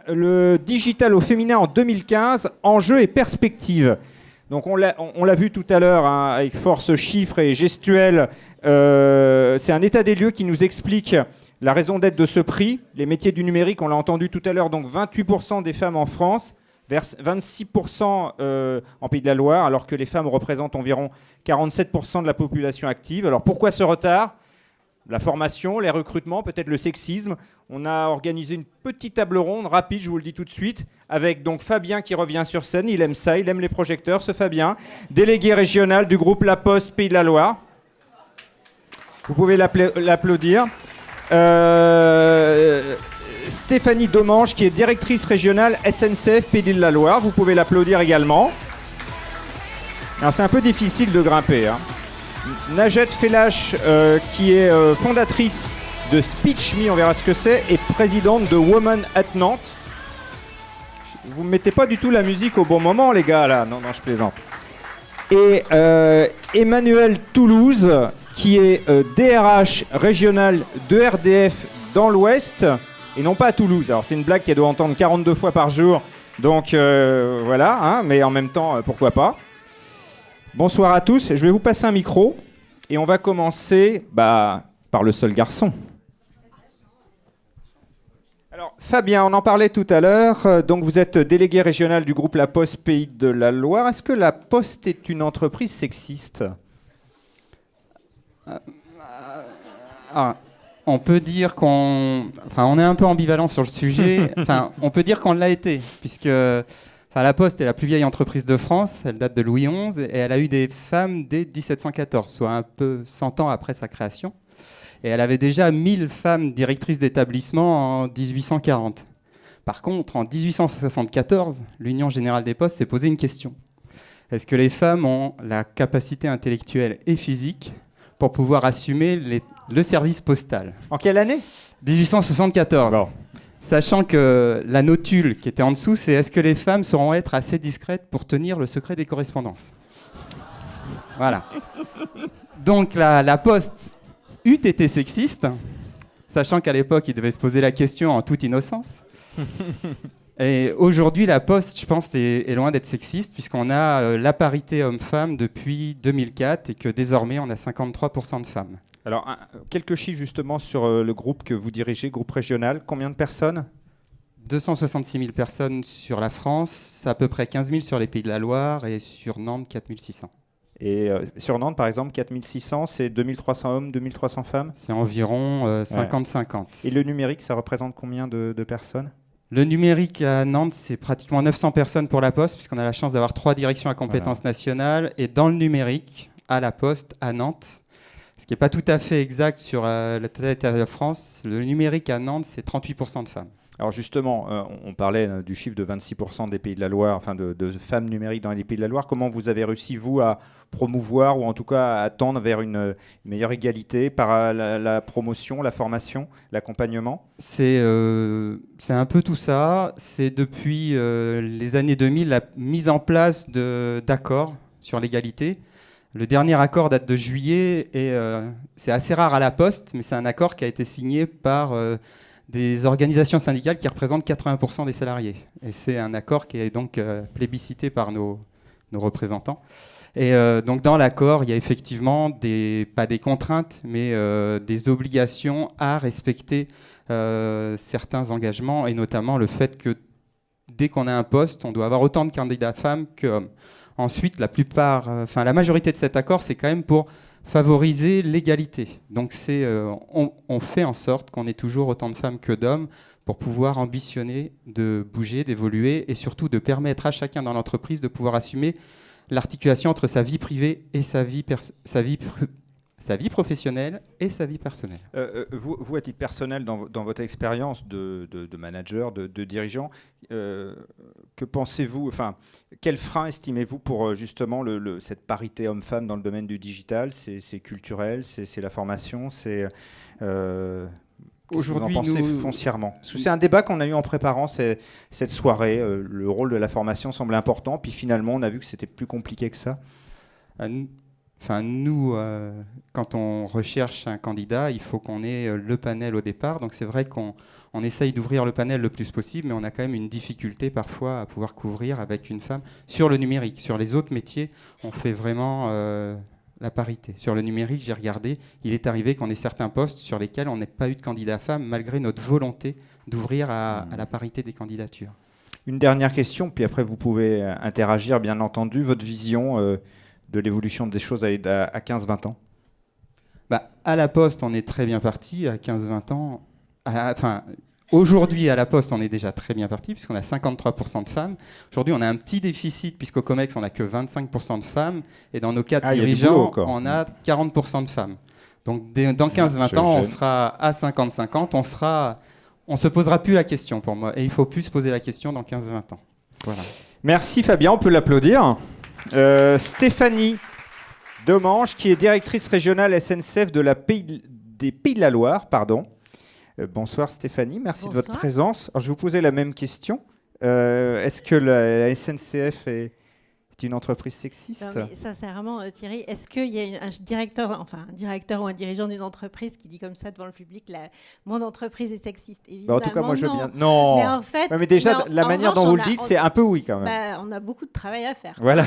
Le digital au féminin en 2015, enjeux et perspectives. Donc on l'a vu tout à l'heure hein, avec force chiffres et gestuelle. C'est un état des lieux qui nous explique la raison d'être de ce prix. Les métiers du numérique, on l'a entendu tout à l'heure, donc 28% des femmes en France, vers 26% en Pays de la Loire, alors que les femmes représentent environ 47% de la population active. Alors pourquoi ce retard ? La formation, les recrutements, peut-être le sexisme. On a organisé une petite table ronde rapide, je vous le dis tout de suite, avec donc Fabien qui revient sur scène. Il aime ça, il aime les projecteurs, ce Fabien, délégué régional du groupe La Poste Pays de la Loire. Vous pouvez l'applaudir. Stéphanie Domange qui est directrice régionale SNCF Pays de la Loire. Vous pouvez l'applaudir également. Alors c'est un peu difficile de grimper, hein. Najat Fellache, qui est fondatrice de SpeechMe, on verra ce que c'est, et présidente de Women at Nantes. Vous ne mettez pas du tout la musique au bon moment, les gars, là. Non, je plaisante. Et Emmanuel Toulouse, qui est DRH régional de RDF dans l'Ouest, et non pas à Toulouse. Alors, c'est une blague qu'elle doit entendre 42 fois par jour, donc voilà, hein, mais en même temps, pourquoi pas. Bonsoir à tous, je vais vous passer un micro et on va commencer par le seul garçon. Alors Fabien, on en parlait tout à l'heure, donc vous êtes délégué régional du groupe La Poste Pays de la Loire. Est-ce que La Poste est une entreprise sexiste ? On peut dire on est un peu ambivalent sur le sujet. On peut dire qu'on l'a été, puisque... La Poste est la plus vieille entreprise de France, elle date de Louis XI et elle a eu des femmes dès 1714, soit un peu 100 ans après sa création. Et elle avait déjà 1000 femmes directrices d'établissement en 1840. Par contre, en 1874, l'Union générale des postes s'est posé une question. Est-ce que les femmes ont la capacité intellectuelle et physique pour pouvoir assumer le service postal ? En quelle année ? 1874. Bon. Sachant que la notule qui était en dessous, c'est est-ce que les femmes sauront être assez discrètes pour tenir le secret des correspondances ? Voilà. Donc la Poste eût été sexiste, sachant qu'à l'époque, il devait se poser la question en toute innocence. Et aujourd'hui, la Poste, je pense, est loin d'être sexiste, puisqu'on a la parité homme-femme depuis 2004 et que désormais, on a 53% de femmes. Alors, quelques chiffres justement sur le groupe que vous dirigez, groupe régional. Combien de personnes ? 266 000 personnes sur la France, à peu près 15 000 sur les Pays de la Loire et sur Nantes, 4 600. Et sur Nantes, par exemple, 4 600, c'est 2300 hommes, 2300 femmes ? C'est environ 50-50. Et le numérique, ça représente combien de personnes ? Le numérique à Nantes, c'est pratiquement 900 personnes pour la Poste, puisqu'on a la chance d'avoir 3 directions à compétences nationales. Et dans le numérique, à la Poste, à Nantes, ce qui n'est pas tout à fait exact sur la totalité de la France, le numérique à Nantes, c'est 38% de femmes. Alors justement, on parlait du chiffre de 26% des Pays de la Loire, enfin de femmes numériques dans les Pays de la Loire. Comment vous avez réussi, vous, à promouvoir ou en tout cas à tendre vers une meilleure égalité par la promotion, la formation, l'accompagnement ? C'est un peu tout ça. C'est depuis les années 2000 la mise en place d'accords sur l'égalité. Le dernier accord date de juillet et c'est assez rare à la Poste, mais c'est un accord qui a été signé par des organisations syndicales qui représentent 80% des salariés. Et c'est un accord qui est donc plébiscité par nos représentants. Et donc dans l'accord, il y a effectivement pas des contraintes, mais des obligations à respecter certains engagements, et notamment le fait que dès qu'on a un poste, on doit avoir autant de candidats femmes qu'hommes. Ensuite, la majorité de cet accord, c'est quand même pour favoriser l'égalité. Donc on fait en sorte qu'on ait toujours autant de femmes que d'hommes pour pouvoir ambitionner de bouger, d'évoluer et surtout de permettre à chacun dans l'entreprise de pouvoir assumer l'articulation entre sa vie privée et sa vie professionnelle et sa vie personnelle. Vous, à titre personnel, dans votre expérience de manager, de dirigeant, que pensez-vous, quel frein estimez-vous pour justement cette parité homme-femme dans le domaine du digital ? C'est culturel, c'est la formation, c'est... Aujourd'hui, vous en pensez foncièrement ? Parce que c'est un débat qu'on a eu en préparant cette soirée. Le rôle de la formation semble important, puis finalement, on a vu que c'était plus compliqué que ça. Enfin, nous, quand on recherche un candidat, il faut qu'on ait le panel au départ. Donc c'est vrai qu'on essaye d'ouvrir le panel le plus possible, mais on a quand même une difficulté parfois à pouvoir couvrir avec une femme sur le numérique. Sur les autres métiers, on fait vraiment la parité. Sur le numérique, j'ai regardé, il est arrivé qu'on ait certains postes sur lesquels on n'ait pas eu de candidat femme, malgré notre volonté d'ouvrir à la parité des candidatures. Une dernière question, puis après vous pouvez interagir, bien entendu. Votre vision de l'évolution des choses à 15-20 ans? À la Poste, on est très bien parti. À 15-20 ans, aujourd'hui, à la Poste, on est déjà très bien parti, puisqu'on a 53% de femmes. Aujourd'hui, on a un petit déficit, puisqu'au COMEX, on n'a que 25% de femmes. Et dans nos cadres dirigeants, on a 40% de femmes. Donc, dans 15-20 ans, on sera à 50-50. On ne se posera plus la question, pour moi. Et il ne faut plus se poser la question dans 15-20 ans. Voilà. Merci Fabien, on peut l'applaudir. Stéphanie Domange, qui est directrice régionale SNCF des Pays de la Loire. Bonsoir Stéphanie, merci de votre présence. Alors, je vais vous poser la même question. Est-ce que la SNCF est une entreprise sexiste? Non, mais sincèrement, Thierry, est-ce qu'il y a un directeur ou un dirigeant d'une entreprise qui dit comme ça devant le public, mon entreprise est sexiste? Évidemment, en tout cas, moi, je veux bien. Non. Mais en fait, mais déjà, la manière dont vous le dites, c'est un peu oui quand même. On a beaucoup de travail à faire. Voilà.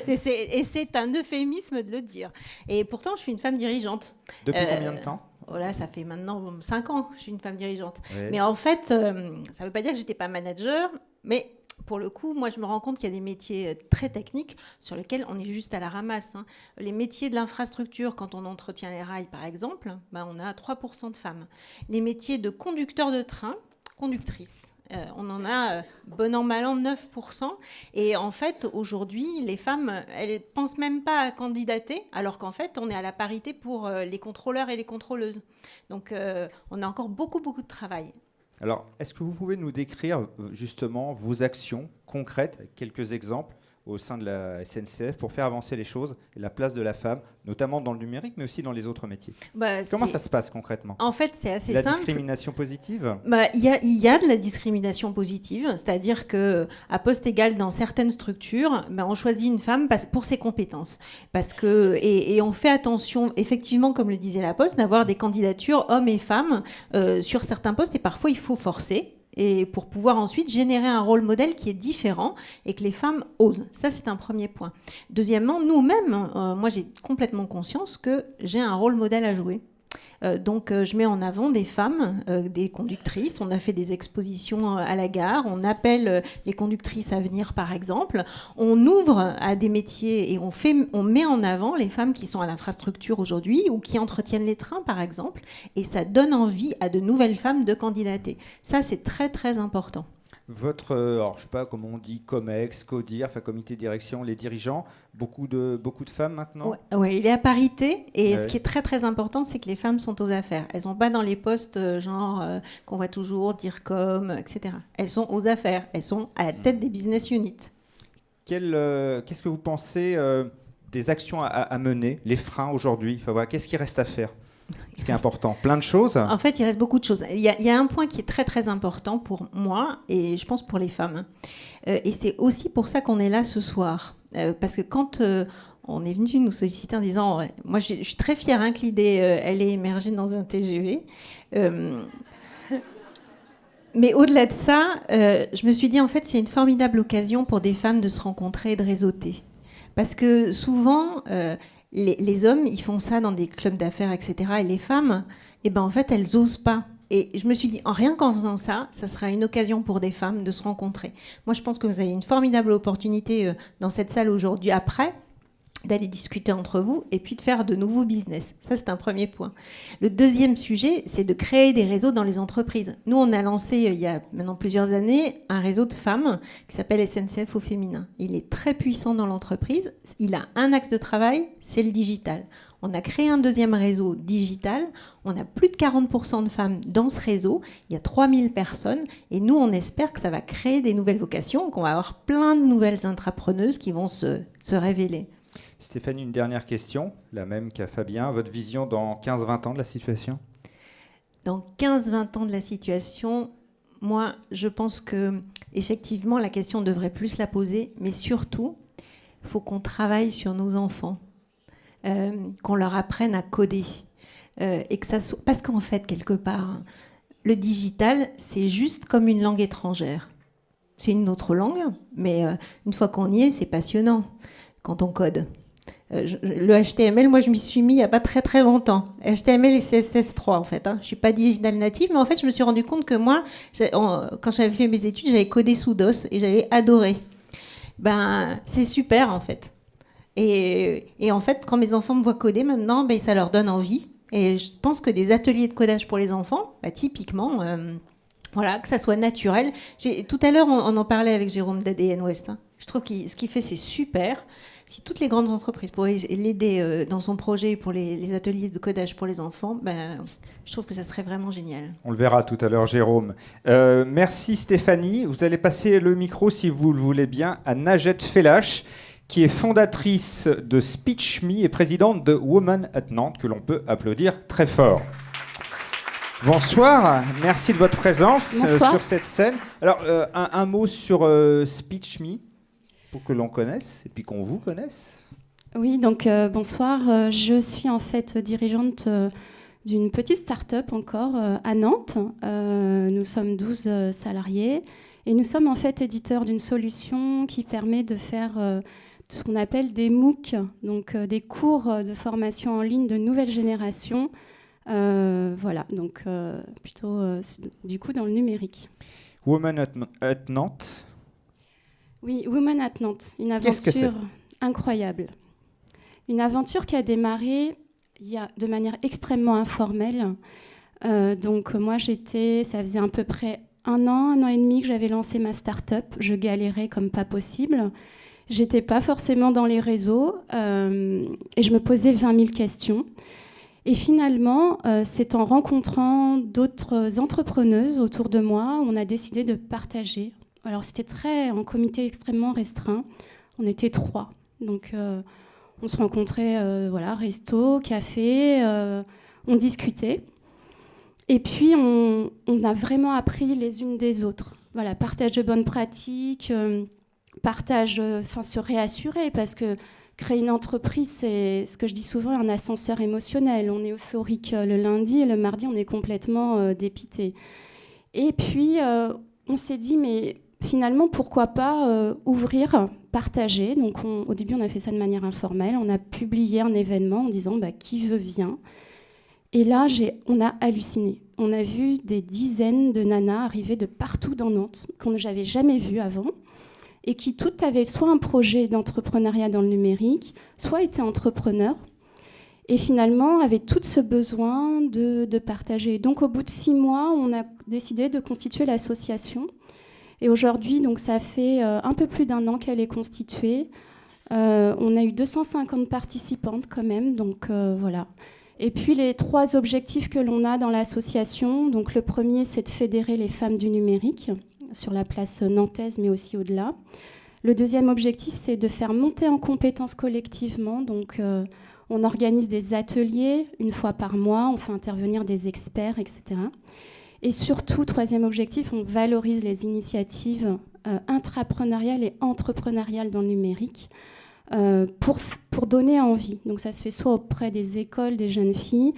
et c'est un euphémisme de le dire. Et pourtant, je suis une femme dirigeante. Depuis combien de temps? Voilà, ça fait maintenant 5 ans que je suis une femme dirigeante. Oui. Mais en fait, ça ne veut pas dire que je n'étais pas manager, mais pour le coup, moi, je me rends compte qu'il y a des métiers très techniques sur lesquels on est juste à la ramasse. Les métiers de l'infrastructure, quand on entretient les rails, par exemple, on a 3% de femmes. Les métiers de conducteur de train, conductrice, on en a, bon an, mal an, 9%. Et en fait, aujourd'hui, les femmes, elles ne pensent même pas à candidater, alors qu'en fait, on est à la parité pour les contrôleurs et les contrôleuses. Donc, on a encore beaucoup, beaucoup de travail. Alors, est-ce que vous pouvez nous décrire justement vos actions concrètes, avec quelques exemples au sein de la SNCF pour faire avancer les choses et la place de la femme, notamment dans le numérique, mais aussi dans les autres métiers? Comment ça se passe concrètement? En fait, c'est assez simple. La discrimination positive? Il y a de la discrimination positive, c'est-à-dire qu'à poste égal dans certaines structures, on choisit une femme pour ses compétences. Et on fait attention, effectivement, comme le disait la Poste, d'avoir des candidatures hommes et femmes sur certains postes, et parfois il faut forcer. Et pour pouvoir ensuite générer un rôle modèle qui est différent et que les femmes osent. Ça, c'est un premier point. Deuxièmement, nous-mêmes, moi, j'ai complètement conscience que j'ai un rôle modèle à jouer. Donc, je mets en avant des femmes, des conductrices. On a fait des expositions à la gare. On appelle les conductrices à venir, par exemple. On ouvre à des métiers et on met en avant les femmes qui sont à l'infrastructure aujourd'hui ou qui entretiennent les trains, par exemple. Et ça donne envie à de nouvelles femmes de candidater. Ça, c'est très, très important. Alors, je sais pas comment on dit, COMEX, CODIR, comité de direction, les dirigeants, beaucoup de femmes maintenant? Oui, il est à parité. Et ce qui est très très important, c'est que les femmes sont aux affaires. Elles ne sont pas dans les postes qu'on voit toujours, DIRCOM, etc. Elles sont aux affaires. Elles sont à la tête des business units. Qu'est-ce que vous pensez des actions à mener, les freins aujourd'hui? Qu'est-ce qui reste à faire? Ce qui est important, plein de choses. En fait, il reste beaucoup de choses. Il y a un point qui est très très important pour moi et je pense pour les femmes. Et c'est aussi pour ça qu'on est là ce soir. Parce que quand on est venu nous solliciter en disant, moi je suis très fière que l'idée elle est émergée dans un TGV. Mais au-delà de ça, je me suis dit en fait c'est une formidable occasion pour des femmes de se rencontrer et de réseauter. Parce que souvent... Les hommes, ils font ça dans des clubs d'affaires, etc. Et les femmes, en fait, elles osent pas. Et je me suis dit, rien qu'en faisant ça, ça sera une occasion pour des femmes de se rencontrer. Moi, je pense que vous avez une formidable opportunité dans cette salle aujourd'hui, après, d'aller discuter entre vous et puis de faire de nouveaux business. Ça, c'est un premier point. Le deuxième sujet, c'est de créer des réseaux dans les entreprises. Nous, on a lancé, il y a maintenant plusieurs années, un réseau de femmes qui s'appelle SNCF au féminin. Il est très puissant dans l'entreprise. Il a un axe de travail, c'est le digital. On a créé un deuxième réseau digital. On a plus de 40% de femmes dans ce réseau. Il y a 3000 personnes. Et nous, on espère que ça va créer des nouvelles vocations, qu'on va avoir plein de nouvelles intrapreneuses qui vont se révéler. Stéphanie, une dernière question, la même qu'à Fabien. Votre vision dans 15-20 ans de la situation? Dans 15-20 ans de la situation, moi, je pense que effectivement, la question devrait plus la poser, mais surtout, il faut qu'on travaille sur nos enfants. qu'on leur apprenne à coder. Et que parce qu'en fait, quelque part, le digital, c'est juste comme une langue étrangère. C'est une autre langue, mais une fois qu'on y est, c'est passionnant quand on code. Le HTML, moi, je m'y suis mis il n'y a pas très très longtemps. HTML et CSS3, en fait. Je ne suis pas digital native, mais en fait, je me suis rendu compte que moi, quand j'avais fait mes études, j'avais codé sous DOS et j'avais adoré. C'est super, en fait. Et en fait, quand mes enfants me voient coder maintenant, ça leur donne envie. Et je pense que des ateliers de codage pour les enfants, typiquement, voilà, que ça soit naturel. Tout à l'heure, on en parlait avec Jérôme d'ADN West. Je trouve que ce qu'il fait, c'est super. Si toutes les grandes entreprises pourraient l'aider dans son projet pour les ateliers de codage pour les enfants, je trouve que ça serait vraiment génial. On le verra tout à l'heure, Jérôme. Merci Stéphanie. Vous allez passer le micro, si vous le voulez bien, à Najat Fellache, qui est fondatrice de SpeechMe et présidente de Women at Nantes, que l'on peut applaudir très fort. Bonsoir, merci de votre présence sur cette scène. Alors, un mot sur SpeechMe, pour que l'on connaisse et puis qu'on vous connaisse. Oui, donc bonsoir. Je suis en fait dirigeante d'une petite start-up encore à Nantes. Nous sommes 12 salariés et nous sommes en fait éditeurs d'une solution qui permet de faire ce qu'on appelle des MOOC, donc des cours de formation en ligne de nouvelle génération. Voilà, donc plutôt du coup dans le numérique. Women at Nantes. Oui, Women at Nantes, une aventure incroyable. Une aventure qui a démarré de manière extrêmement informelle. Donc moi, ça faisait à peu près un an et demi que j'avais lancé ma start-up. Je galérais comme pas possible. J'étais pas forcément dans les réseaux et je me posais 20 000 questions. Et finalement, c'est en rencontrant d'autres entrepreneuses autour de moi, on a décidé de partager. Alors c'était en comité extrêmement restreint. On était 3. Donc on se rencontrait, resto, café, on discutait. Et puis on a vraiment appris les unes des autres. Voilà, partage de bonnes pratiques, se réassurer, parce que créer une entreprise, c'est ce que je dis souvent, un ascenseur émotionnel. On est euphorique le lundi et le mardi, on est complètement dépité. Et puis on s'est dit, mais finalement, pourquoi pas ouvrir, partager. Donc, au début, on a fait ça de manière informelle. On a publié un événement en disant qui veut vient. Et là, on a halluciné. On a vu des dizaines de nanas arriver de partout dans Nantes, qu'on n'avait jamais vues avant, et qui toutes avaient soit un projet d'entrepreneuriat dans le numérique, soit étaient entrepreneurs, et finalement avaient toutes ce besoin de partager. Donc, au bout de 6 mois, on a décidé de constituer l'association. Et aujourd'hui, donc, ça fait un peu plus d'1 an qu'elle est constituée. On a eu 250 participantes quand même, donc voilà. Et puis les 3 objectifs que l'on a dans l'association, donc le premier, c'est de fédérer les femmes du numérique sur la place nantaise, mais aussi au-delà. Le deuxième objectif, c'est de faire monter en compétences collectivement. Donc on organise des ateliers 1 fois par mois, on fait intervenir des experts, etc. Et surtout, 3e objectif, on valorise les initiatives intrapreneuriales et entrepreneuriales dans le numérique pour donner envie. Donc ça se fait soit auprès des écoles, des jeunes filles,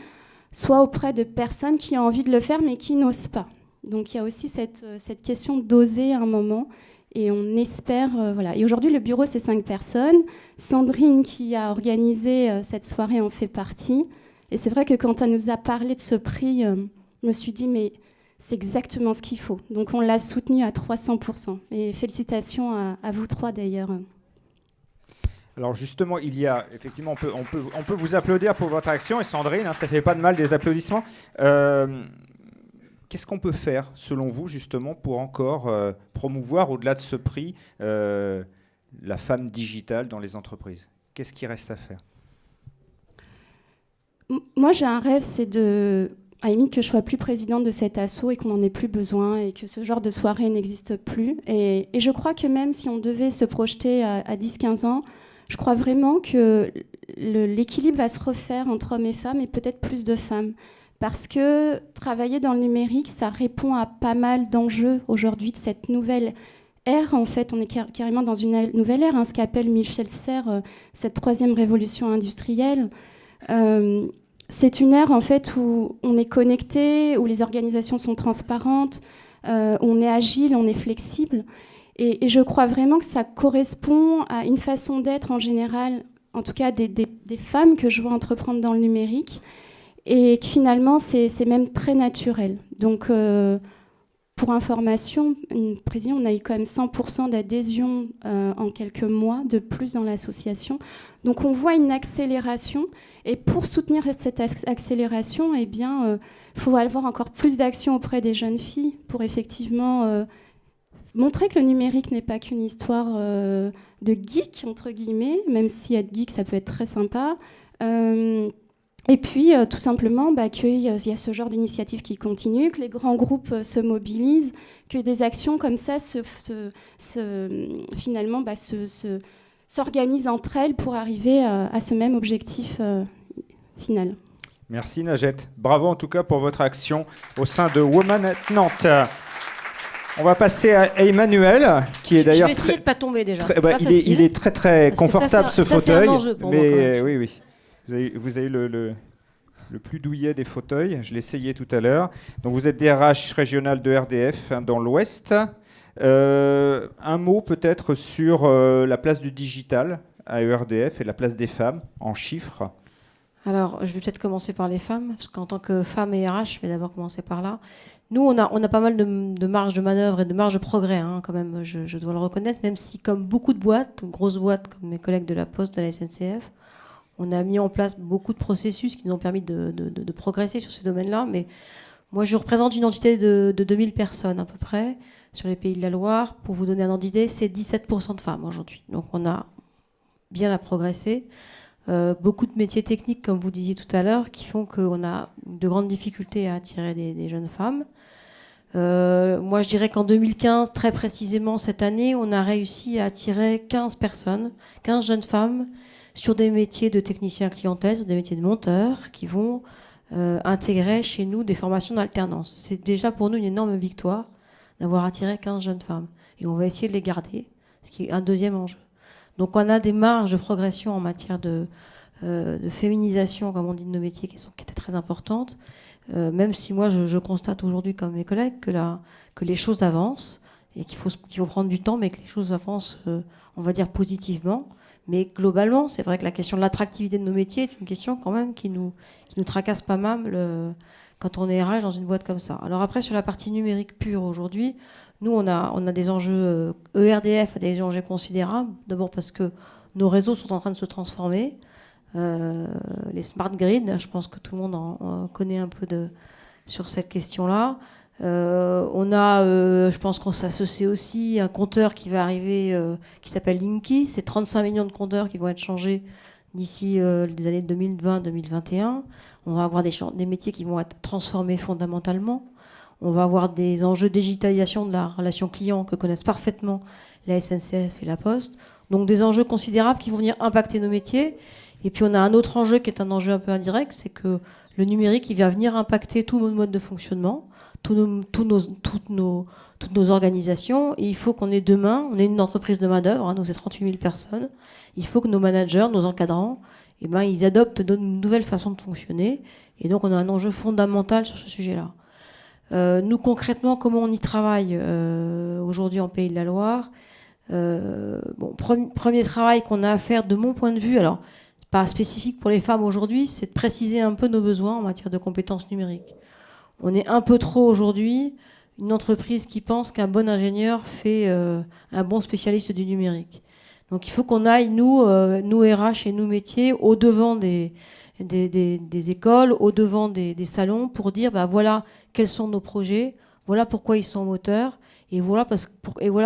soit auprès de personnes qui ont envie de le faire mais qui n'osent pas. Donc il y a aussi cette question d'oser à un moment et on espère... voilà. Et aujourd'hui, le bureau, c'est 5 personnes. Sandrine, qui a organisé cette soirée, en fait partie. Et c'est vrai que quand elle nous a parlé de ce prix, je me suis dit, mais... c'est exactement ce qu'il faut. Donc on l'a soutenu à 300%. Et félicitations à vous 3 d'ailleurs. Alors justement, il y a effectivement, on peut vous applaudir pour votre action. Et Sandrine, ça fait pas de mal des applaudissements. Qu'est-ce qu'on peut faire, selon vous, justement, pour encore promouvoir, au-delà de ce prix, la femme digitale dans les entreprises? Qu'est-ce qui reste à faire? Moi, j'ai un rêve, c'est à la limite que je sois plus présidente de cet asso et qu'on n'en ait plus besoin et que ce genre de soirée n'existe plus. Et je crois que même si on devait se projeter à 10-15 ans, je crois vraiment que l'équilibre va se refaire entre hommes et femmes et peut-être plus de femmes. Parce que travailler dans le numérique, ça répond à pas mal d'enjeux aujourd'hui de cette nouvelle ère, en fait, on est carrément dans une nouvelle ère, ce qu'appelle Michel Serres cette troisième révolution industrielle. C'est une ère, en fait, où on est connecté, où les organisations sont transparentes, où on est agile, on est flexible. Et je crois vraiment que ça correspond à une façon d'être en général, en tout cas des femmes que je vois entreprendre dans le numérique, et que finalement, c'est même très naturel. Donc, pour information, président, on a eu quand même 100% d'adhésion en quelques mois de plus dans l'association. Donc on voit une accélération. Et pour soutenir cette accélération, eh bien, faut avoir encore plus d'actions auprès des jeunes filles pour effectivement montrer que le numérique n'est pas qu'une histoire de geek, entre guillemets, même si être geek, ça peut être très sympa. Et puis, tout simplement, qu'il y a ce genre d'initiative qui continue, que les grands groupes se mobilisent, que des actions comme ça finalement s'organisent entre elles pour arriver à ce même objectif final. Merci Najat. Bravo en tout cas pour votre action au sein de Women at Nantes. On va passer à Emmanuel, qui est d'ailleurs... Je vais essayer de ne pas tomber déjà. Il est très très confortable ce fauteuil. C'est un enjeu pour moi, quand même. Oui. Vous avez le plus douillet des fauteuils. Je l'ai essayé tout à l'heure. Donc vous êtes DRH régional de RDF dans l'Ouest. Un mot peut-être sur la place du digital à ERDF et la place des femmes en chiffres. Alors, je vais peut-être commencer par les femmes, parce qu'en tant que femme et RH, je vais d'abord commencer par là. Nous, on a pas mal de marge de manœuvre et de marge de progrès, quand même, je dois le reconnaître, même si, comme beaucoup de boîtes, grosses boîtes comme mes collègues de la Poste, de la SNCF, on a mis en place beaucoup de processus qui nous ont permis de progresser sur ces domaines-là. Mais moi, je représente une entité de 2000 personnes à peu près sur les Pays de la Loire. Pour vous donner un ordre d'idée, c'est 17% de femmes aujourd'hui. Donc, on a bien à progresser. Beaucoup de métiers techniques, comme vous disiez tout à l'heure, qui font qu'on a de grandes difficultés à attirer des jeunes femmes. Moi, je dirais qu'en 2015, très précisément cette année, on a réussi à attirer 15 personnes, 15 jeunes femmes, sur des métiers de technicien clientèle, sur des métiers de monteurs, qui vont intégrer chez nous des formations d'alternance. C'est déjà pour nous une énorme victoire d'avoir attiré 15 jeunes femmes. Et on va essayer de les garder, ce qui est un deuxième enjeu. Donc on a des marges de progression en matière de féminisation, comme on dit, de nos métiers qui étaient très importantes, même si moi je constate aujourd'hui, comme mes collègues, que les choses avancent et qu'il faut prendre du temps, mais que les choses avancent, on va dire, positivement. Mais globalement, c'est vrai que la question de l'attractivité de nos métiers est une question quand même qui nous tracasse pas mal quand on est RH dans une boîte comme ça. Alors après, sur la partie numérique pure aujourd'hui, nous, on a des enjeux, ERDF a des enjeux considérables. D'abord parce que nos réseaux sont en train de se transformer. Les smart grids, je pense que tout le monde en connaît un peu sur cette question-là. Je pense qu'on s'associe aussi à un compteur qui va arriver, qui s'appelle Linky. C'est 35 millions de compteurs qui vont être changés d'ici les années 2020-2021. On va avoir des métiers qui vont être transformés fondamentalement. On va avoir des enjeux de digitalisation de la relation client que connaissent parfaitement la SNCF et la Poste. Donc des enjeux considérables qui vont venir impacter nos métiers. Et puis on a un autre enjeu qui est un enjeu un peu indirect, c'est que le numérique, il va venir impacter tous nos modes de fonctionnement, toutes nos organisations. Et il faut qu'on ait demain, on est une entreprise de main-d'œuvre, nous c'est 38 000 personnes. Il faut que nos managers, nos encadrants, ils adoptent de nouvelles façons de fonctionner. Et donc on a un enjeu fondamental sur ce sujet-là. Nous, concrètement, comment on y travaille aujourd'hui en Pays de la Loire? Premier travail qu'on a à faire, de mon point de vue, alors c'est pas spécifique pour les femmes aujourd'hui, c'est de préciser un peu nos besoins en matière de compétences numériques. On est un peu trop aujourd'hui une entreprise qui pense qu'un bon ingénieur fait un bon spécialiste du numérique. Donc il faut qu'on aille, nous RH et nous métiers, au-devant des écoles, au-devant des salons, pour dire voilà quels sont nos projets, voilà pourquoi ils sont moteurs, et voilà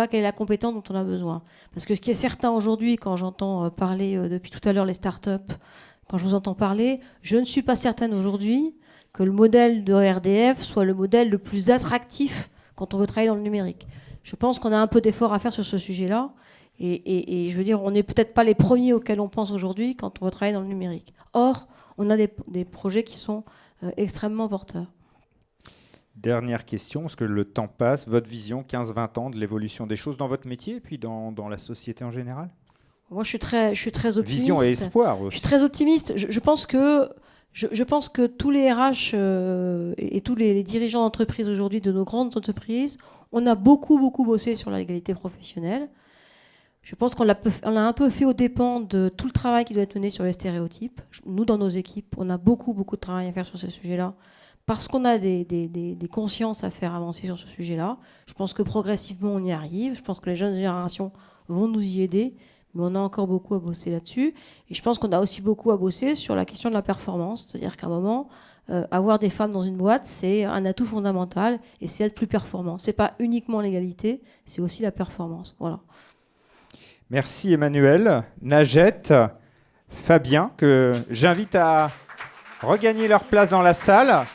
quelle est la compétence dont on a besoin. Parce que ce qui est certain aujourd'hui, quand j'entends parler depuis tout à l'heure les startups, quand je vous entends parler, je ne suis pas certaine aujourd'hui que le modèle de RDF soit le modèle le plus attractif quand on veut travailler dans le numérique. Je pense qu'on a un peu d'effort à faire sur ce sujet-là, et je veux dire, on n'est peut-être pas les premiers auxquels on pense aujourd'hui quand on veut travailler dans le numérique. Or, on a des projets qui sont extrêmement porteurs. Dernière question, parce que le temps passe. Votre vision, 15-20 ans, de l'évolution des choses dans votre métier et puis dans la société en général? Moi, je suis très optimiste. Vision et espoir aussi. Je suis très optimiste. Je pense que tous les RH et tous les dirigeants d'entreprise aujourd'hui, de nos grandes entreprises, on a beaucoup bossé sur l'égalité professionnelle. Je pense qu'on l'a un peu fait aux dépens de tout le travail qui doit être mené sur les stéréotypes. Nous, dans nos équipes, on a beaucoup de travail à faire sur ce sujet-là, parce qu'on a des consciences à faire avancer sur ce sujet-là. Je pense que progressivement, on y arrive. Je pense que les jeunes générations vont nous y aider, mais on a encore beaucoup à bosser là-dessus. Et je pense qu'on a aussi beaucoup à bosser sur la question de la performance. C'est-à-dire qu'à un moment, avoir des femmes dans une boîte, c'est un atout fondamental et c'est être plus performant. C'est pas uniquement l'égalité, c'est aussi la performance. Voilà. Merci Emmanuel, Najette, Fabien, que j'invite à regagner leur place dans la salle.